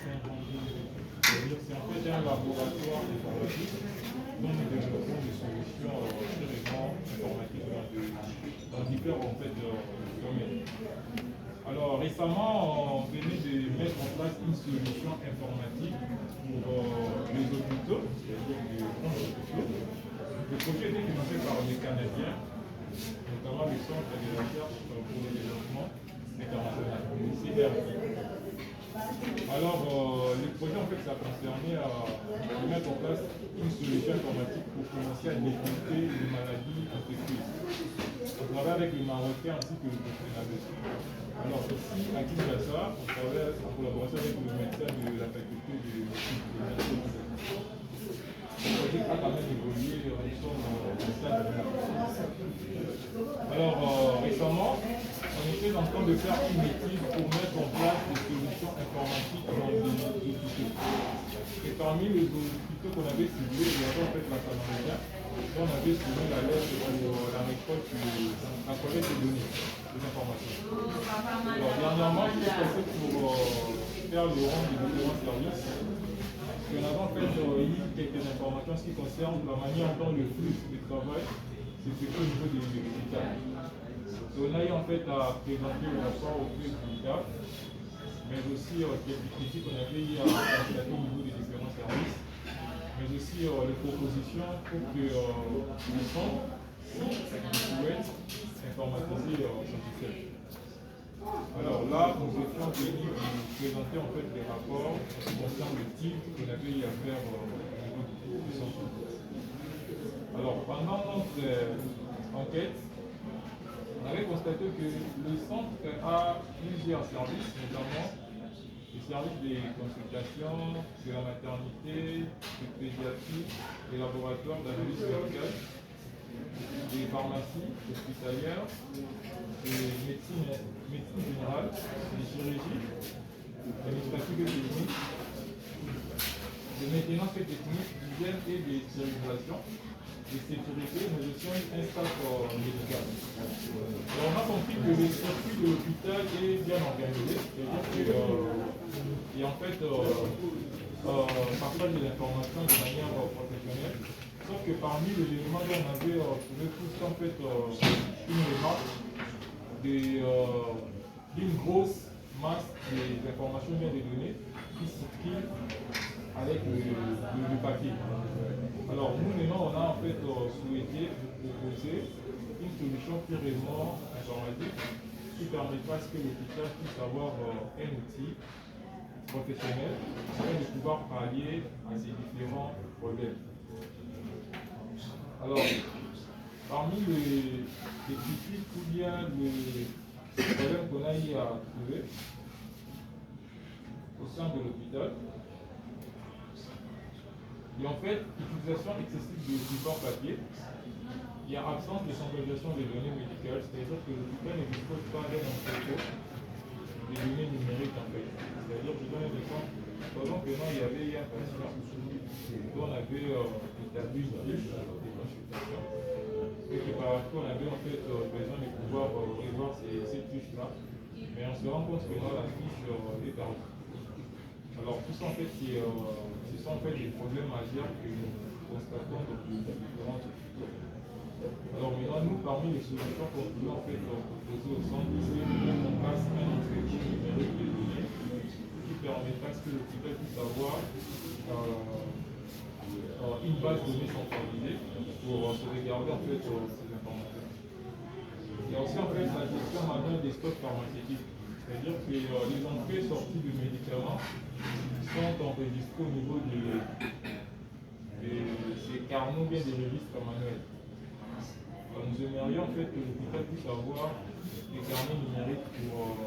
C'est en fait un laboratoire informatique dont nous développons des solutions très informatiques dans différents en fait, domaines. Alors récemment, on venait de mettre en place une solution informatique pour les hôpitaux, c'est-à-dire les grands hôpitaux. Le projet était financé par les Canadiens, notamment le Centre de recherche pour le développement international, le CRI. Alors, le projet en fait, ça concernait à mettre en place une solution informatique pour commencer à détecter les maladies infectieuses. On travaille avec les Marocains ainsi que le Burkina Faso. Alors ici, à Kinshasa, on travaille en collaboration avec le médecin de la faculté de médecine. Le projet a quand même évolué, nous sommes au stade de. Alors, récemment, on était en train de faire une étude pour mettre en place des solutions informatiques dans les hôpitaux. Et parmi les hôpitaux qu'on avait ciblés, il y avait en fait la Cameroun, dont on avait soumis la lettre pour la récolte, la collecte des données, des informations. Alors, dernièrement, il est passé pour faire le rang des différents services. Et on avait en fait eu quelques informations en ce qui concerne la manière dont le flux de travail s'effectue au niveau des hôpitaux. On a eu en fait à présenter le rapport au flux du CAF, mais aussi quelques critiques qu'on avait eu à constater au niveau des différents services, mais aussi les propositions pour que le centre souhaite informatiser son système. Alors là, nous étions venus vous présenter en fait des rapports qui concernent le type qu'on avait eu à faire au niveau du centre. Alors pendant notre enquête, on avait constaté que le centre a plusieurs services, notamment les services des consultations, de la maternité, de pédiatrie, des laboratoires d'analyse médicale, des pharmacies hospitalières, des médecine générale, des chirurgies, administratives et cliniques, de maintenance et technique, d'hygiène et de stérilisation, de sécurité, mais aussi un staff médical. Et on a compris que le circuit de l'hôpital est bien organisé, c'est-à-dire qu'il y a en fait partage de l'information de manière professionnelle, sauf que parmi les éléments dont on avait trouvé tous en fait une remarque d'une grosse masse d'informations bien des données qui circulent avec le papier. Alors nous maintenant on a en fait souhaité proposer une solution purement informatique qui permettra à ce que l'hôpital puisse avoir un outil professionnel afin de pouvoir pallier à ces différents problèmes. Alors, parmi les critiques ou bien les problèmes qu'on a eu à trouver au sein de l'hôpital, il y a en fait utilisation excessive de support papier, il y a absence de centralisation des données médicales, c'est-à-dire que l'hôpital ne dispose pas d'un entrepôt des données numériques en fait. C'est-à-dire que je donne un exemple, pendant que il y avait un patient dont on avait établi une fiche de consultation et que par rapport on avait en fait besoin de pouvoir revoir ces fiches-là, mais on se rend compte que là la fiche est perdue. Alors tout ça en fait, ce sont en fait des problèmes majeurs que nous constatons dans les différentes hôpitaux. Alors maintenant, nous, parmi les solutions qu'on voulait en fait proposer au centre, c'est de mettre en place un entretien numérique des données qui permettra à ce que l'hôpital puisse avoir une base de données centralisée pour se regarder en fait ces informations. Il y a aussi en fait la gestion manuelle des stocks pharmaceutiques. C'est-à-dire que les entrées et sorties de médicaments sont enregistrées au niveau des carnets bien des registres manuels. Nous aimerions en fait que l'hôpital puisse avoir des carnets numériques pour